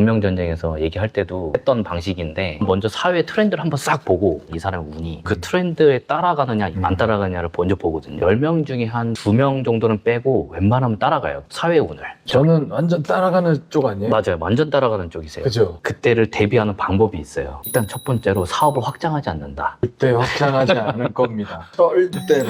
운명전쟁에서 얘기할 때도 했던 방식인데 먼저 사회 트렌드를 한번 싹 보고 이 사람의 운이 그 트렌드에 따라가느냐 안 따라가느냐를 먼저 보거든요. 10명 중에 한 2명 정도는 빼고 웬만하면 따라가요. 사회 운을. 저는 완전 따라가는 쪽 아니에요? 맞아요. 완전 따라가는 쪽이세요. 그죠? 그때를 대비하는 방법이 있어요. 일단 첫 번째로 사업을 확장하지 않는다. 절대 확장하지 않을 겁니다. 절대로.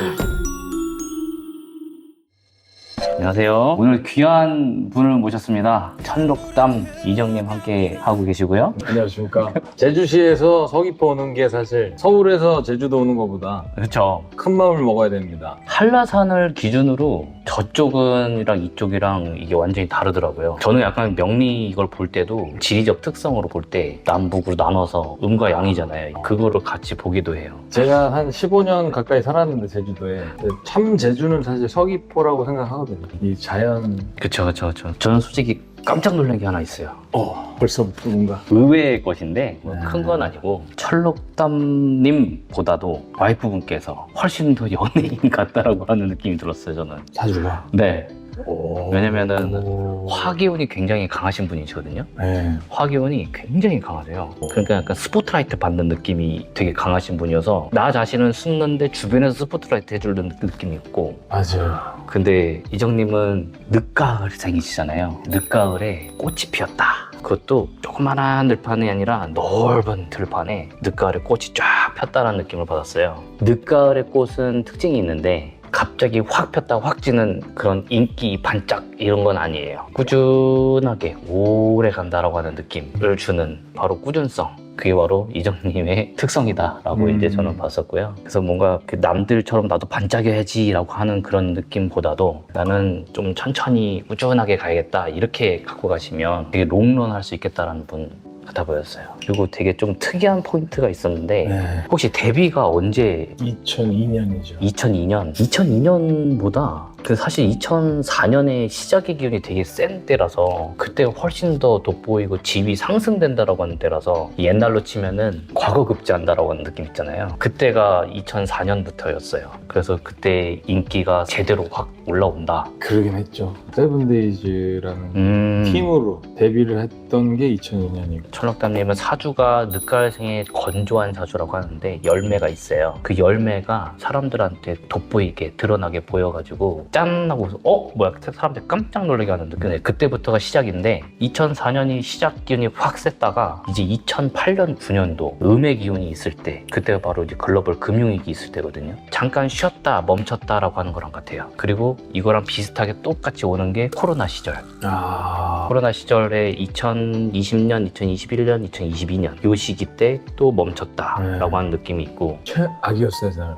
안녕하세요. 오늘 귀한 분을 모셨습니다. 천록담 이정님 함께 하고 계시고요. 안녕하십니까. 제주시에서 서귀포 오는 게 사실 서울에서 제주도 오는 것보다 그렇죠. 큰 마음을 먹어야 됩니다. 한라산을 기준으로 저쪽은이랑 이쪽이랑 이게 완전히 다르더라고요. 저는 약간 명리 이걸 볼 때도 지리적 특성으로 볼 때 남북으로 나눠서 음과 양이잖아요. 그거를 같이 보기도 해요. 제가 한 15년 가까이 살았는데 제주도에 참 제주는 사실 서귀포라고 생각하거든요. 이 자연. 그쵸. 저는 솔직히 깜짝 놀란 게 하나 있어요. 벌써부터 뭔가 의외의 것인데 네. 큰 건 아니고 철록담님보다도 와이프분께서 훨씬 더 연예인 같다라고 하는 느낌이 들었어요. 저는. 사주가. 네. 오. 왜냐면은 화기운이 굉장히 강하신 분이시거든요. 네. 화기운이 굉장히 강하세요. 그러니까 약간 스포트라이트 받는 느낌이 되게 강하신 분이어서 나 자신은 숨는데 주변에서 스포트라이트 해주는 느낌이 있고, 맞아요. 근데 이정님은 늦가을생이시잖아요. 늦가을에 꽃이 피었다. 그것도 조그만한 들판이 아니라 넓은 들판에 늦가을에 꽃이 쫙 폈다는 느낌을 받았어요. 늦가을의 꽃은 특징이 있는데 갑자기 확 폈다 확 지는 그런 인기 반짝 이런 건 아니에요. 꾸준하게 오래 간다라고 하는 느낌을 주는 바로 꾸준성. 그게 바로 이정님의 특성이다라고 이제 저는 봤었고요. 그래서 뭔가 그 남들처럼 나도 반짝여야지 라고 하는 그런 느낌보다도 나는 좀 천천히 꾸준하게 가야겠다 이렇게 갖고 가시면 되게 롱런 할 수 있겠다라는 분 같아 보였어요. 그리고 되게 좀 특이한 포인트가 있었는데 네. 혹시 데뷔가 언제? 2002년이죠. 2002년? 2002년보다 그 사실 2004년에 시작의 기운이 되게 센 때라서 그때가 훨씬 더 돋보이고 지위 상승된다라고 하는 때라서 옛날로 치면은 과거 급제한다라고 하는 느낌 있잖아요. 그때가 2004년부터였어요. 그래서 그때 인기가 제대로 확 올라온다. 그러긴 했죠. 세븐데이즈라는 팀으로 데뷔를 했던 게 2002년이고. 철록담님은 사주가 늦가을생의 건조한 사주라고 하는데 열매가 있어요. 그 열매가 사람들한테 돋보이게 드러나게 보여가지고 짠 하고 뭐야 사람들 깜짝 놀라게 하는 느낌. 그때부터가 시작인데 2004년이 시작 기운이 확 셌다가 이제 2008년 9년도 음의 기운이 있을 때 그때가 바로 이제 글로벌 금융위기 있을 때거든요. 잠깐 쉬었다 멈췄다라고 하는 거랑 같아요. 그리고 이거랑 비슷하게 똑같이 오는 게 코로나 시절. 코로나 시절에 2020년, 2021년, 2022년 요 시기 때 또 멈췄다라고 하는 느낌이 있고 최악이었어요, 저는.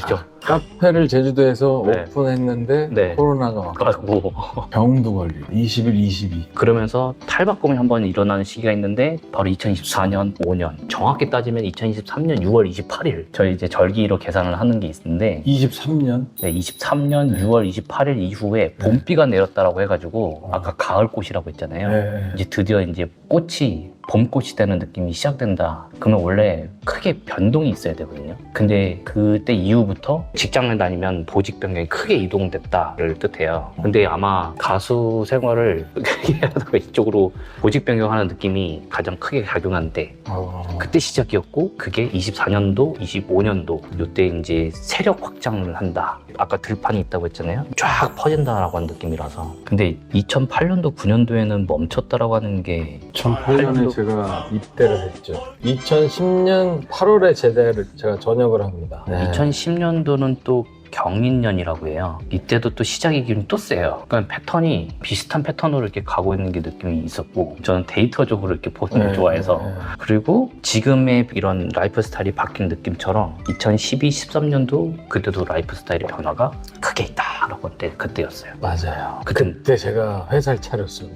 그죠. 카페를 제주도에서 네. 오픈했는데 네. 코로나가 왔고 가지고 병도 걸리고 21, 22. 그러면서 탈바꿈이 한번 일어나는 시기가 있는데 바로 2024년 5년 정확히 따지면 2023년 6월 28일 저희 이제 절기로 계산을 하는 게 있는데 23년? 네, 23년 6월 28일 이후에 봄비가 내렸다라고 해가지고 아까 가을꽃이라고 했잖아요. 네. 이제 드디어 이제 꽃이 봄꽃이 되는 느낌이 시작된다. 그러면 원래 크게 변동이 있어야 되거든요. 근데 그때 이후부터 직장을 다니면 보직 변경이 크게 이동됐다를 뜻해요. 근데 아마 가수 생활을 하다가 이쪽으로 보직 변경하는 느낌이 가장 크게 작용한 때 그때 시작이었고 그게 24년도, 25년도 요때 이제 세력 확장을 한다. 아까 들판이 있다고 했잖아요. 쫙 퍼진다라고 하는 느낌이라서. 근데 2008년도, 9년도에는 멈췄다라고 하는 게 2008년에 제가 입대를 했죠. 2010년 8월에 제가 전역을 합니다. 2010년도는 또 경인년이라고 해요. 이때도 또 시작의 기운이 또 세요. 그러니까 패턴이 비슷한 패턴으로 이렇게 가고 있는 게 느낌이 있었고 저는 데이터적으로 이렇게 보는 걸 좋아해서 그리고 지금의 이런 라이프 스타일이 바뀐 느낌처럼 2012, 13년도 그때도 라이프 스타일의 변화가 크게 있다라고 할 때 그때였어요. 맞아요. 그때 그때 제가 회사를 차렸어요.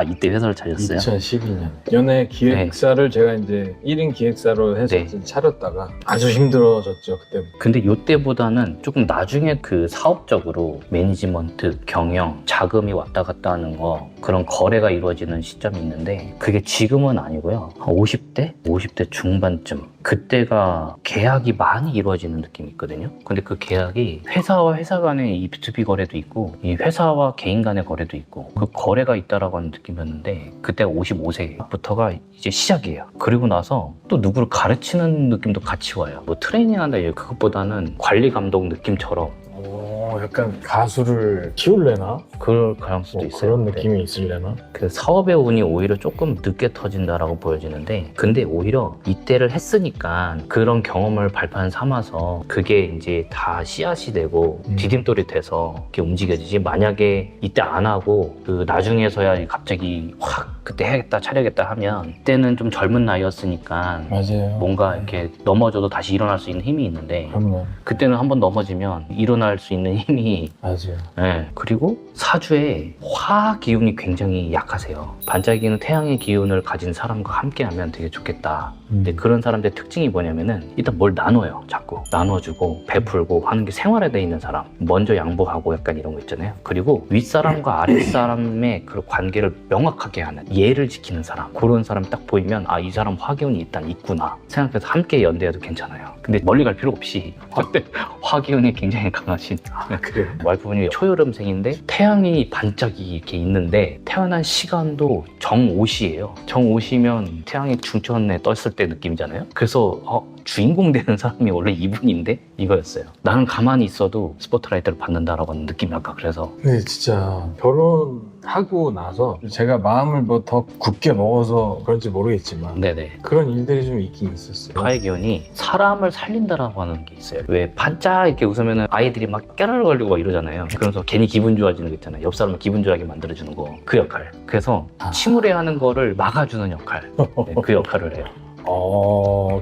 이때 회사를 차렸어요? 2012년. 연예 기획사를 제가 이제 1인 기획사로 해서 차렸다가 아주 힘들어졌죠, 그때. 근데 요때보다는 조금 나중에 그 사업적으로 매니지먼트, 경영, 자금이 왔다 갔다 하는 거 그런 거래가 이루어지는 시점이 있는데 그게 지금은 아니고요. 한 50대? 50대 중반쯤 그때가 계약이 많이 이루어지는 느낌이 있거든요. 근데 그 계약이 회사와 회사 간의 이 B2B 거래도 있고 이 회사와 개인 간의 거래도 있고 그 거래가 있다라고 하는 느낌이었는데 그때가 55세부터가 이제 시작이에요. 그리고 나서 또 누구를 가르치는 느낌도 같이 와요. 뭐 트레이닝한다 그것보다는 관리 감독 느낌처럼 약간 가수를 키울래나? 그럴 가능성도 있어요. 그런 느낌이 있으려나? 그 사업의 운이 오히려 조금 늦게 터진다라고 보여지는데 근데 오히려 이때를 했으니까 그런 경험을 발판 삼아서 그게 이제 다 씨앗이 되고 디딤돌이 돼서 이렇게 움직여지지. 만약에 이때 안 하고 그 나중에서야 갑자기 확 그때 해야겠다 차려야겠다 하면 이때는 좀 젊은 나이였으니까 맞아요. 뭔가 이렇게 넘어져도 다시 일어날 수 있는 힘이 있는데 그럼요. 그때는 한번 넘어지면 일어날 수 있는 힘이 맞아요. 네. 그리고 사주에 화 기운이 굉장히 약하세요. 반짝이는 태양의 기운을 가진 사람과 함께하면 되게 좋겠다. 근데 그런 사람들의 특징이 뭐냐면은 일단 뭘 나눠요. 자꾸 나눠주고 베풀고 하는 게 생활에 돼 있는 사람. 먼저 양보하고 약간 이런 거 있잖아요. 그리고 윗사람과 아랫사람의 그 관계를 명확하게 하는 예를 지키는 사람. 그런 사람 딱 보이면 아, 이 사람 화기운이 일단 있구나 생각해서 함께 연대해도 괜찮아요. 근데 멀리 갈 필요 없이 화기운이 굉장히 강하신 그래요? 와이프분이 초여름생인데 태양이 반짝이 이렇게 있는데 태어난 시간도 정오시예요. 정오시면 태양이 중천에 떴을 때 느낌이잖아요. 그래서 주인공 되는 사람이 원래 이분인데 이거였어요. 나는 가만히 있어도 스포트라이트를 받는다라고 하는 느낌이 아까 그래서 근데 진짜 결혼하고 나서 제가 마음을 뭐 더 굳게 먹어서 그런지 모르겠지만 네네. 그런 일들이 좀 있긴 있었어요. 화의 기운이 사람을 살린다라고 하는 게 있어요. 왜 반짝 이렇게 웃으면 아이들이 막 깨랄거리고 막 이러잖아요. 그래서 괜히 기분 좋아지는 거 있잖아요. 옆 사람을 기분 좋아하게 만들어주는 거. 그 역할. 그래서 침울해하는 거를 막아주는 역할. 네, 그 역할을 해요.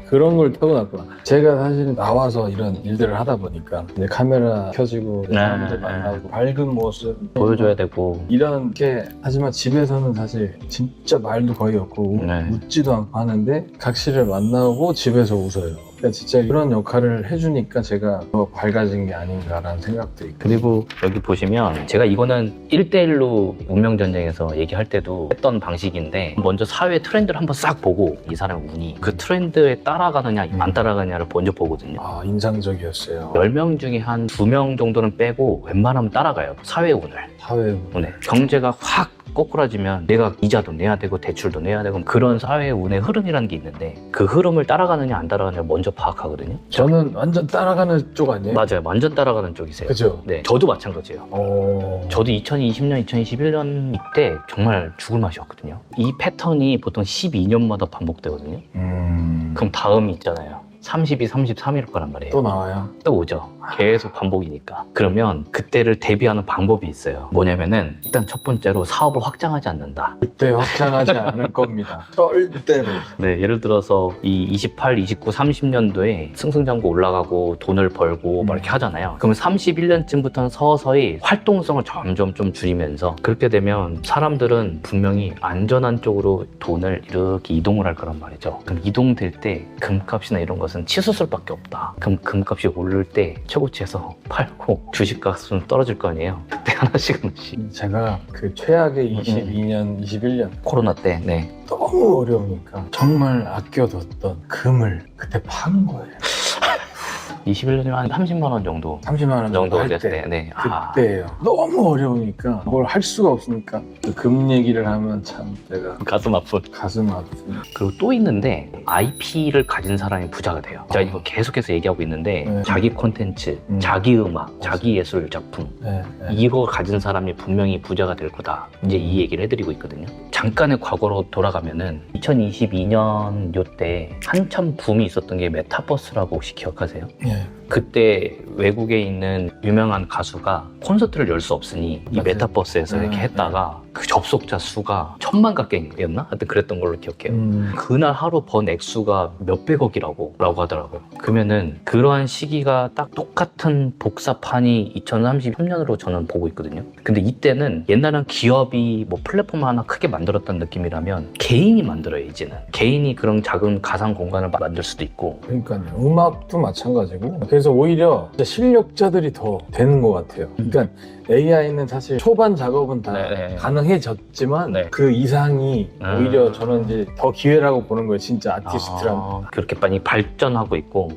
그런 걸 타고났구나. 제가 사실 나와서 이런 일들을 하다 보니까 이제 카메라 켜지고 사람들 만나고 밝은 모습 보여줘야 되고 이렇게 하지만 집에서는 사실 진짜 말도 거의 없고 네. 웃지도 않고 하는데 각시를 만나고 집에서 웃어요. 그러니까 진짜 이런 역할을 해주니까 제가 더 밝아진 게 아닌가라는 생각도 있고. 그리고 여기 보시면 제가 이거는 1대1로 운명전쟁에서 얘기할 때도 했던 방식인데 먼저 사회 트렌드를 한번 싹 보고 이 사람의 운이 그 트렌드에 따라가느냐 안 따라가느냐를 먼저 보거든요. 인상적이었어요. 10명 중에 한 2명 정도는 빼고 웬만하면 따라가요. 사회 운을. 사회 운에. 경제가 확 꼬꾸라지면 내가 이자도 내야 되고 대출도 내야 되고 그런 사회의 운의 흐름이라는 게 있는데 그 흐름을 따라가느냐 안 따라가느냐 먼저 파악하거든요. 저는 완전 따라가는 쪽 아니에요? 맞아요. 완전 따라가는 쪽이세요. 그죠? 네, 저도 마찬가지예요. 저도 2020년, 2021년 이때 정말 죽을 맛이었거든요. 이 패턴이 보통 12년마다 반복되거든요. 그럼 다음이 있잖아요. 32, 33일 거란 말이에요. 또 나와요? 또 오죠. 계속 반복이니까. 그러면 그때를 대비하는 방법이 있어요. 뭐냐면은 일단 첫 번째로 사업을 확장하지 않는다. 그때 확장하지 않을 겁니다. 절대로. 네, 예를 들어서 이 28, 29, 30년도에 승승장구 올라가고 돈을 벌고 막 이렇게 하잖아요. 그러면 31년쯤부터는 서서히 활동성을 점점 좀 줄이면서 그렇게 되면 사람들은 분명히 안전한 쪽으로 돈을 이렇게 이동을 할 거란 말이죠. 그럼 이동될 때 금값이나 이런 것은 치수술밖에 없다. 그럼 금값이 오를 때 최고치에서 팔고 주식값은 떨어질 거 아니에요. 그때 하나씩. 제가 그 최악의 22년, 21년 코로나 때 네. 너무 어려우니까 정말 아껴뒀던 금을 그때 판 거예요. 21년이면 한 30만 원 정도 30만 원 정도 할 됐을 때. 때. 네. 그때예요. 너무 어려우니까 뭘 할 수가 없으니까 그 금 얘기를 하면 참 제가 가슴 아픈. 가슴 아프고. 그리고 또 있는데 IP를 가진 사람이 부자가 돼요. 제가 이거 계속해서 얘기하고 있는데 네. 자기 콘텐츠, 자기 음악, 자기 예술 작품 네, 네. 이거 가진 사람이 분명히 부자가 될 거다. 이제 이 얘기를 해드리고 있거든요. 잠깐의 과거로 돌아가면은 2022년 요때 한참 붐이 있었던 게 메타버스라고 혹시 기억하세요? 네. 그때 외국에 있는 유명한 가수가 콘서트를 열 수 없으니 이 맞아요. 메타버스에서 이렇게 했다가 그 접속자 수가 1000만 가까이였나? 하여튼 그랬던 걸로 기억해요. 그날 하루 번 액수가 몇백억이라고 하더라고요. 그러면은 그러한 시기가 딱 똑같은 복사판이 2033년으로 저는 보고 있거든요. 근데 이때는 옛날엔 기업이 뭐 플랫폼 하나 크게 만들었던 느낌이라면 개인이 만들어요. 이제는 개인이 그런 작은 가상 공간을 만들 수도 있고. 그러니까요. 음악도 마찬가지고 그래서 오히려 진짜 실력자들이 더 되는 것 같아요. 그러니까 AI는 사실 초반 작업은 다 네. 가능해졌지만 네. 그 이상이 오히려 저는 이제 더 기회라고 보는 거예요. 진짜 아티스트랑. 그렇게 많이 발전하고 있고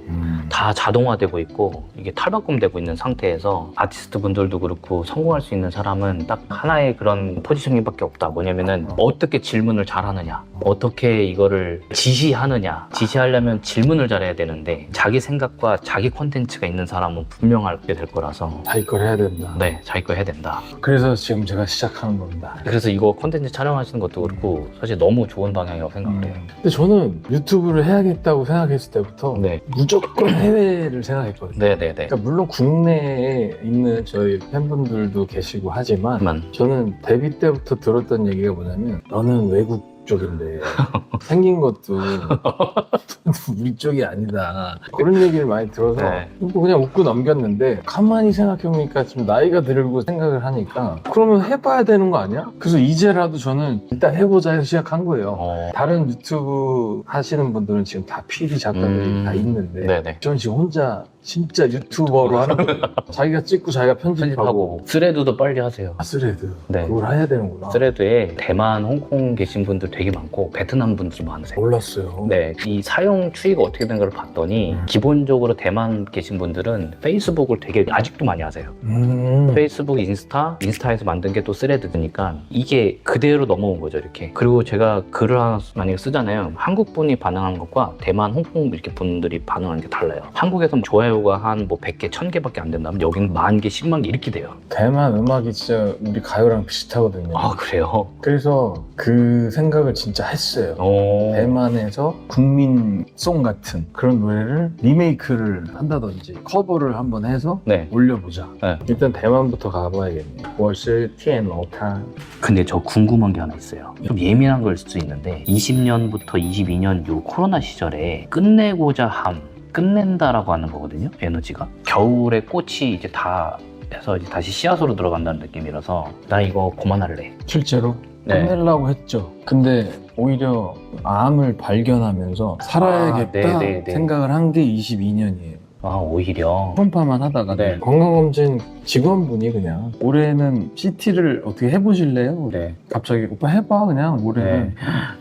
다 자동화되고 있고 이게 탈바꿈되고 있는 상태에서 아티스트 분들도 그렇고 성공할 수 있는 사람은 딱 하나의 그런 포지셔닝밖에 없다. 뭐냐면은 어떻게 질문을 잘하느냐, 어떻게 이거를 지시하느냐. 지시하려면 질문을 잘해야 되는데 자기 생각과 자기 콘텐츠가 있는 사람은 분명하게 될 거라서 자기 걸 해야 된다. 네, 자기 거 해야 된다. 그래서 지금 제가 시작하는 겁니다. 그래서 이거 콘텐츠 촬영하시는 것도 그렇고 사실 너무 좋은 방향이라고 생각을 해요. 근데 저는 유튜브를 해야겠다고 생각했을 때부터 네. 무조건 해외를 생각했거든요. 네네네. 그러니까 물론 국내에 있는 저희 팬분들도 계시고 하지만 저는 데뷔 때부터 들었던 얘기가 뭐냐면 너는 외국 쪽인데 생긴 것도 우리 쪽이 아니다 그런 얘기를 많이 들어서 네. 그냥 웃고 넘겼는데 가만히 생각해보니까 지금 나이가 들고 생각을 하니까 그러면 해봐야 되는 거 아니야? 그래서 이제라도 저는 일단 해보자 해서 시작한 거예요. 다른 유튜브 하시는 분들은 지금 다 PD 작가들이 다 있는데 네네. 저는 지금 혼자 진짜 유튜버로 하는 거예요. 자기가 찍고 자기가 편집하고. 스레드도 빨리 하세요. 스레드. 네. 그걸 해야 되는구나. 스레드에 대만, 홍콩 계신 분들 되게 많고 베트남 분들 많으세요. 몰랐어요. 네, 이 사용 추이가 어떻게 된 걸 봤더니 기본적으로 대만 계신 분들은 페이스북을 되게 아직도 많이 하세요. 페이스북, 인스타에서 만든 게 또 스레드니까 이게 그대로 넘어온 거죠, 이렇게. 그리고 제가 글을 하나 만약에 쓰잖아요. 한국 분이 반응한 것과 대만, 홍콩 이렇게 분들이 반응하는 게 달라요. 한국에서 좋아요가 한 뭐 100개, 1000개밖에 안 된다면 여기는 10,000개, 100,000개 이렇게 돼요. 대만 음악이 진짜 우리 가요랑 비슷하거든요. 아, 그래요? 그래서 그 생각을 진짜 했어요. 대만에서 국민송 같은 그런 노래를 리메이크를 한다든지 커버를 한번 해서 네. 올려보자. 네. 일단 대만부터 가봐야겠네요. 我是天楼滩 근데 저 궁금한 게 하나 있어요. 좀 예민한 걸 수도 있는데 20년부터 22년 요 코로나 시절에 끝내고자 끝낸다라고 하는 거거든요. 에너지가 겨울에 꽃이 이제 다 해서 이제 다시 씨앗으로 들어간다는 느낌이라서 나 이거 그만할래. 실제로 네. 끝내려고 했죠. 근데 오히려 암을 발견하면서 살아야겠다 생각을 한 게 22년이에요. 아, 오히려 초음파만 하다가 네. 건강검진 직원분이 그냥 올해는 CT를 어떻게 해보실래요? 네. 갑자기 오빠 해봐 그냥 올해는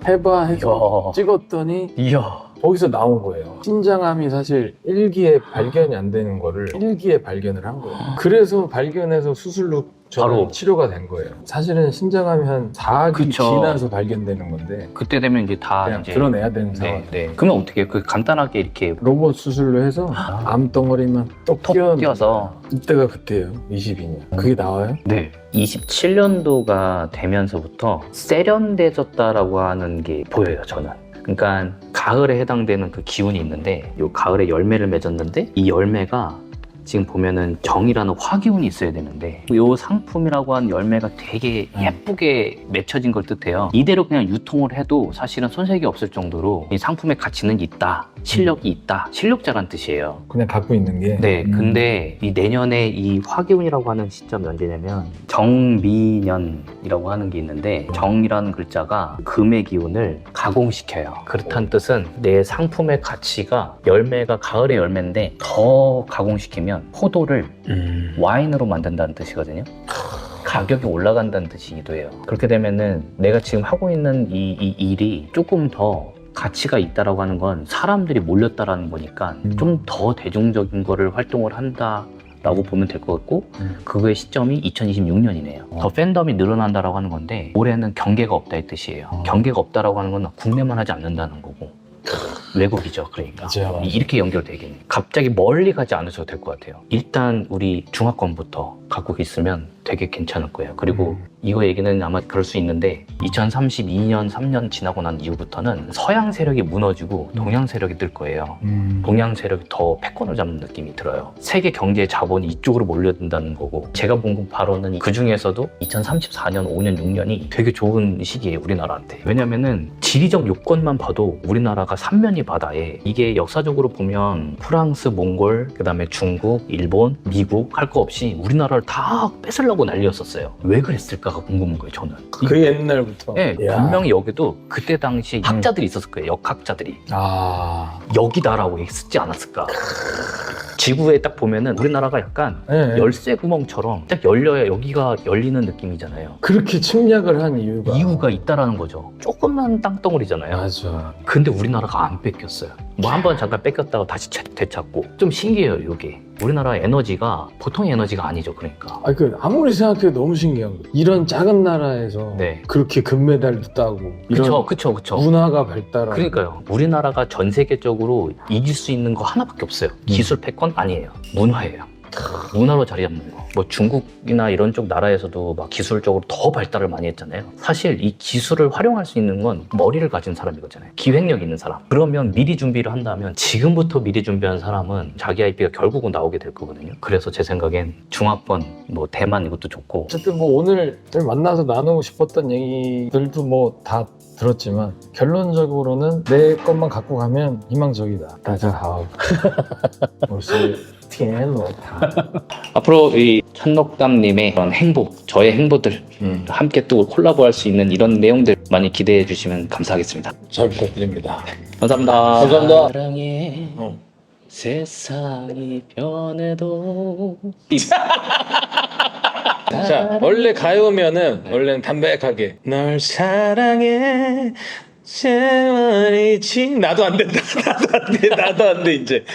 해봐 해서 찍었더니 이야. 거기서 나온 거예요. 신장암이 사실 1기에 발견이 안 되는 거를 1기에 발견을 한 거예요. 그래서 발견해서 수술로 바로 치료가 된 거예요. 사실은 신장암이 한 4기 그쵸. 지나서 발견되는 건데 그때 되면 이제 다 그냥 이제 드러내야 되는 상황. 네. 그러면 어떻게 해요? 그 간단하게 이렇게 로봇 수술로 해서 암덩어리만 똑 띄어서 이때가 그때예요. 22년. 그게 나와요? 네. 27년도가 되면서부터 세련돼졌다라고 하는 게 보여요, 저는. 그러니까 가을에 해당되는 그 기운이 있는데 이 가을에 열매를 맺었는데 이 열매가 지금 보면은 정이라는 화기운이 있어야 되는데 이 상품이라고 하는 열매가 되게 예쁘게 맺혀진 걸 뜻해요. 이대로 그냥 유통을 해도 사실은 손색이 없을 정도로 이 상품의 가치는 있다, 실력이 있다, 실력자란 뜻이에요. 그냥 갖고 있는 게. 네, 근데 이 내년에 이 화기운이라고 하는 시점이 언제냐면 정미년이라고 하는 게 있는데 정이라는 글자가 금의 기운을 가공시켜요. 그렇다는 뜻은 내 상품의 가치가 열매가 가을의 열매인데 더 가공시키면 포도를 와인으로 만든다는 뜻이거든요. 가격이 올라간다는 뜻이기도 해요. 그렇게 되면은 내가 지금 하고 있는 이 일이 조금 더 가치가 있다라고 하는 건 사람들이 몰렸다라는 거니까 좀 더 대중적인 거를 활동을 한다 라고 보면 될 것 같고 그거의 시점이 2026년이네요. 더 팬덤이 늘어난다라고 하는 건데 올해는 경계가 없다 이 뜻이에요. 경계가 없다라고 하는 건 국내만 하지 않는다는 거고 외국이죠. 그러니까 맞아요. 이렇게 연결되겠네. 갑자기 멀리 가지 않으셔도 될 것 같아요. 일단 우리 중화권부터 갖고 있으면 되게 괜찮을 거예요. 그리고 이거 얘기는 아마 그럴 수 있는데 2032년 3년 지나고 난 이후부터는 서양 세력이 무너지고 동양 세력이 뜰 거예요. 동양 세력이 더 패권을 잡는 느낌이 들어요. 세계 경제 자본이 이쪽으로 몰려든다는 거고 제가 본 바로는 그 중에서도 2034년 5년 6년이 되게 좋은 시기예요. 우리나라한테. 왜냐면은 지리적 요건만 봐도 우리나라가 삼면이 바다에 이게 역사적으로 보면 프랑스, 몽골, 그 다음에 중국, 일본, 미국 할 거 없이 우리나라를 다 뺏으려고 난리였었어요. 왜 그랬을까가 궁금한 거예요, 저는. 그 옛날부터. 네, 야. 분명히 여기도 그때 당시 학자들이 있었을 거예요. 역학자들이. 아. 여기다라고 쓰지 않았을까. 지구에 딱 보면은 우리나라가 약간 네. 열쇠 구멍처럼 딱 열려야 여기가 열리는 느낌이잖아요. 그렇게 침략을 한 이유가 있다라는 거죠. 조금만 땅덩어리잖아요. 맞아. 근데 우리나라가 안 뺏겼어요. 뭐 한 번 잠깐 뺏겼다가 다시 되찾고. 좀 신기해요, 이게. 우리나라 에너지가 보통 에너지가 아니죠, 그러니까. 아무리 생각해도 너무 신기한 거예요. 이런 작은 나라에서 네. 그렇게 금메달도 따고 이런 그쵸. 문화가 발달하고. 그러니까요. 우리나라가 전 세계적으로 이길 수 있는 거 하나밖에 없어요. 기술 패권 아니에요. 문화예요. 문화로 자리 잡는 거. 뭐 중국이나 이런 쪽 나라에서도 막 기술적으로 더 발달을 많이 했잖아요. 사실 이 기술을 활용할 수 있는 건 머리를 가진 사람이거든요. 기획력 있는 사람. 그러면 미리 준비를 한다면 지금부터 미리 준비한 사람은 자기 IP가 결국은 나오게 될 거거든요. 그래서 제 생각엔 중화권, 뭐 대만 이것도 좋고. 어쨌든 뭐 오늘 만나서 나누고 싶었던 얘기들도 뭐 다 들었지만 결론적으로는 내 것만 갖고 가면 희망적이다. 다자하오. 앞으로 이 천록담님의 그런 행보, 저의 행보들 함께 또 콜라보할 수 있는 이런 내용들 많이 기대해 주시면 감사하겠습니다. 잘 부탁드립니다. 감사합니다. 감사합니다. 사랑해 세상이 변해도 자, 원래 가요면은 원래는 담백하게 널 사랑해 세월이지 나도 안 된다. 나도 안 돼 이제.